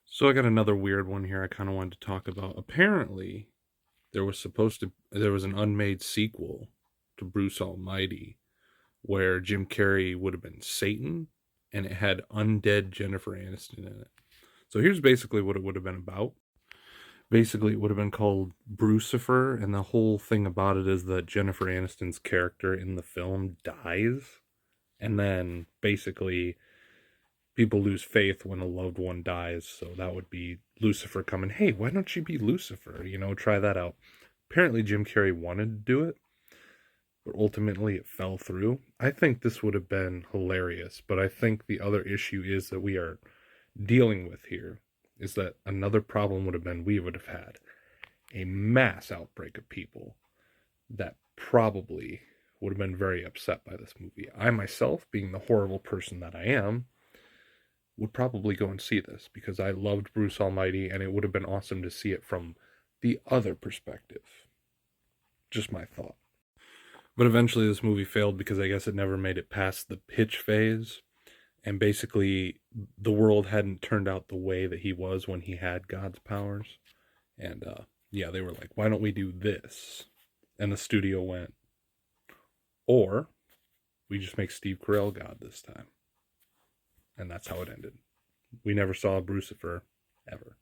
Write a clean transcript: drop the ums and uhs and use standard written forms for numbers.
So I got another weird one here I kind of wanted to talk about. Apparently, there was an unmade sequel to Bruce Almighty where Jim Carrey would have been Satan and it had undead Jennifer Aniston in it. So here's basically what it would have been about. Basically, it would have been called Brucifer, and the whole thing about it is that Jennifer Aniston's character in the film dies, and then basically people lose faith when a loved one dies. So that would be Lucifer coming, hey, why don't you be Lucifer? Try that out. Apparently, Jim Carrey wanted to do it, but ultimately it fell through. I think this would have been hilarious, but I think the other issue is that we are dealing with here is that another problem would have been we would have had a mass outbreak of people that probably would have been very upset by this movie. I myself, being the horrible person that I am, would probably go and see this because I loved Bruce Almighty and it would have been awesome to see it from the other perspective. Just my thought. But eventually this movie failed because I guess it never made it past the pitch phase. And basically, the world hadn't turned out the way that he was when he had God's powers. And yeah, they were like, why don't we do this? And the studio went, or we just make Steve Carell God this time. And that's how it ended. We never saw Brucifer ever.